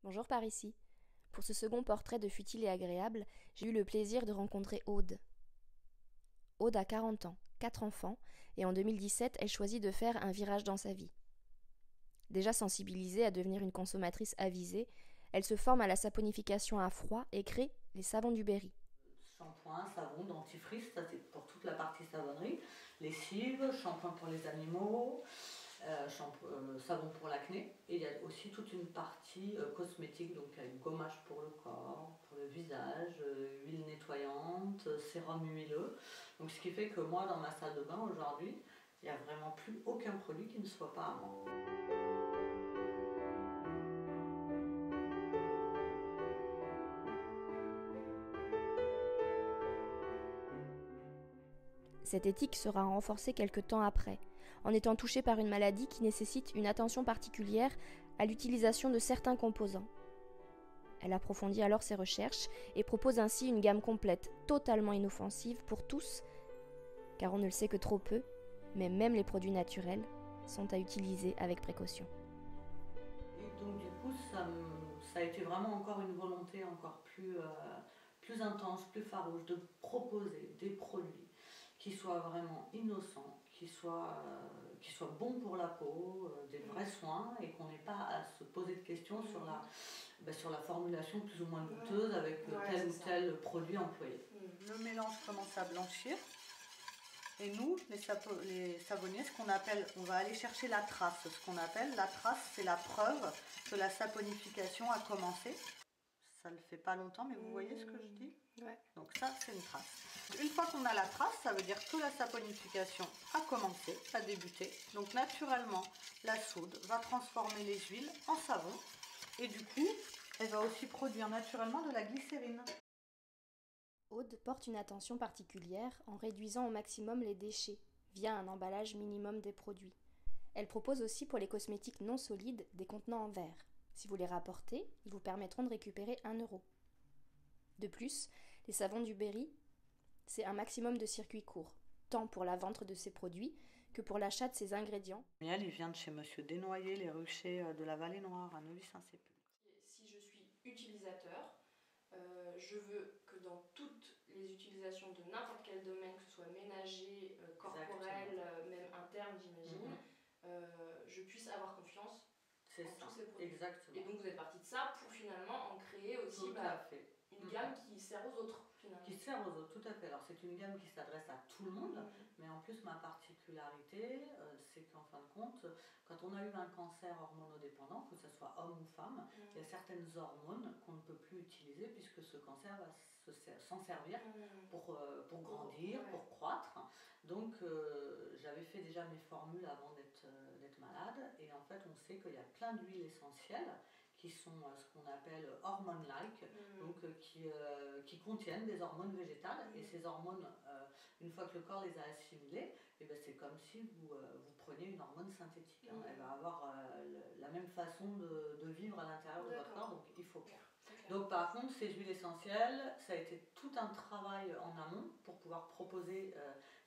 Bonjour par ici. Pour ce second portrait de Futile et agréable, j'ai eu le plaisir de rencontrer Aude. Aude a 40 ans, 4 enfants, et en 2017, elle choisit de faire un virage dans sa vie. Déjà sensibilisée à devenir une consommatrice avisée, elle se forme à la saponification à froid et crée les savons du Berry. Shampoing, savon, dentifrice, ça c'est pour toute la partie savonnerie. Lessive, shampoing pour les animaux, savon pour l'acné. Et il y a aussi toute une partie cosmétique, donc avec gommage pour le corps, pour le visage, huile nettoyante, sérum huileux. Donc ce qui fait que moi dans ma salle de bain aujourd'hui, il n'y a vraiment plus aucun produit qui ne soit pas à moi. Cette éthique sera renforcée quelque temps après, en étant touchée par une maladie qui nécessite une attention particulière à l'utilisation de certains composants. Elle approfondit alors ses recherches et propose ainsi une gamme complète, totalement inoffensive pour tous, car on ne le sait que trop peu, mais même les produits naturels sont à utiliser avec précaution. Et donc du coup, ça a été vraiment encore une volonté encore plus intense, plus farouche, de proposer des produits qui soient vraiment innocents, qui soient bons pour la peau, des vrais soins, et qu'on n'ait pas à se poser de questions sur la formulation plus ou moins douteuse avec tel ou tel produit employé. Le mélange commence à blanchir. Et nous, les savonniers, on va aller chercher la trace. Ce qu'on appelle la trace, c'est la preuve que la saponification a commencé. Ça ne fait pas longtemps, mais vous voyez ce que je dis? Ouais. Donc ça, c'est une trace. Une fois qu'on a la trace, ça veut dire que la saponification a commencé, a débuté. Donc naturellement, la soude va transformer les huiles en savon. Et du coup, elle va aussi produire naturellement de la glycérine. Aude porte une attention particulière en réduisant au maximum les déchets via un emballage minimum des produits. Elle propose aussi pour les cosmétiques non solides des contenants en verre. Si vous les rapportez, ils vous permettront de récupérer 1 euro. De plus, les savons du Berry, c'est un maximum de circuits courts, tant pour la vente de ces produits que pour l'achat de ces ingrédients. Le miel, il vient de chez Monsieur Desnoyers, les ruchers de la Vallée Noire, à Neuvy-Saint-Cépulcre. Si je suis utilisateur, je veux que dans toutes les utilisations de n'importe quel domaine, que ce soit ménager, corporel, même interne, j'imagine, je puisse avoir confiance en tous ces produits. Exactement. Et donc vous êtes parti de ça pour finalement en créer aussi une gamme qui sert aux autres finalement. Qui sert aux autres, tout à fait. Alors c'est une gamme qui s'adresse à tout le monde, mais en plus ma particularité, c'est qu'en fin de compte, quand on a eu un cancer hormonodépendant, que ce soit homme ou femme, il y a certaines hormones qu'on ne peut plus utiliser puisque ce cancer va s'en servir pour grandir, pour croître. Donc j'avais fait déjà mes formules avant d'être malade, et en fait on sait qu'il y a plein d'huiles essentielles qui sont ce qu'on appelle hormone-like, donc qui contiennent des hormones végétales. Et ces hormones, une fois que le corps les a assimilées, et ben c'est comme si vous preniez une hormone synthétique. Hein. Elle va avoir la même façon de vivre à l'intérieur de votre corps, donc il faut pas. Donc par contre, ces huiles essentielles, ça a été tout un travail en amont pour pouvoir proposer,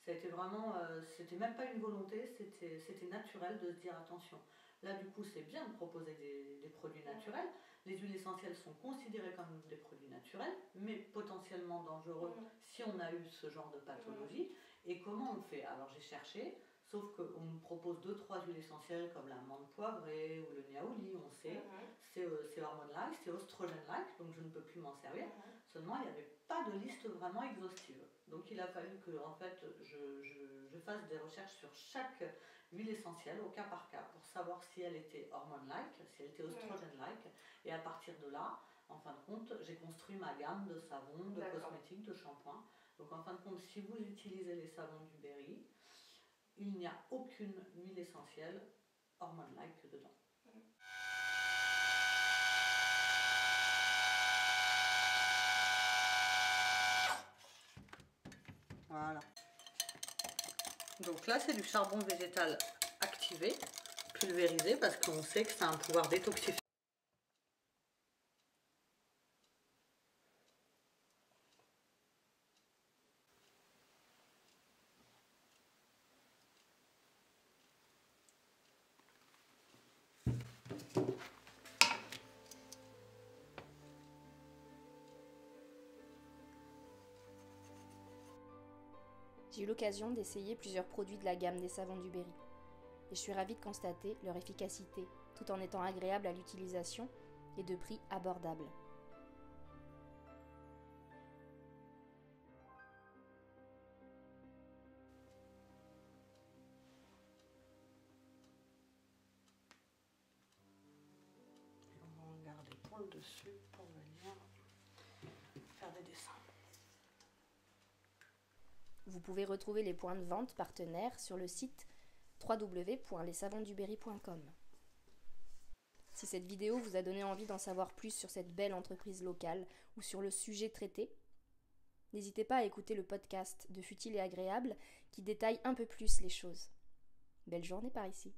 ça a été vraiment, c'était même pas une volonté, c'était naturel de se dire attention. Là, du coup, c'est bien de proposer des produits naturels. Les huiles essentielles sont considérées comme des produits naturels, mais potentiellement dangereux si on a eu ce genre de pathologie. Et comment on fait? Alors, j'ai cherché, sauf qu'on nous propose 2-3 huiles essentielles comme la menthe poivrée ou le niaouli, on sait. C'est hormone-like, c'est oestrogène-like, donc je ne peux plus m'en servir. Seulement, il n'y avait pas de liste vraiment exhaustive. Donc, il a fallu que en fait, je fasse des recherches sur chaque huile essentielle au cas par cas pour savoir si elle était hormone-like, si elle était oestrogène-like, et à partir de là, en fin de compte, j'ai construit ma gamme de savons, de cosmétiques, de shampoings. Donc en fin de compte, si vous utilisez les savons du Berry, il n'y a aucune huile essentielle hormone-like dedans. Voilà. Donc là, c'est du charbon végétal activé, pulvérisé, parce qu'on sait que ça a un pouvoir détoxifiant. J'ai eu l'occasion d'essayer plusieurs produits de la gamme des savons du Berry. Et je suis ravie de constater leur efficacité, tout en étant agréable à l'utilisation et de prix abordable. Et on va en garder pour le dessus pour venir faire des dessins. Vous pouvez retrouver les points de vente partenaires sur le site www.lesavonsduberry.com. Si cette vidéo vous a donné envie d'en savoir plus sur cette belle entreprise locale ou sur le sujet traité, n'hésitez pas à écouter le podcast de Futile et Agréable qui détaille un peu plus les choses. Belle journée par ici.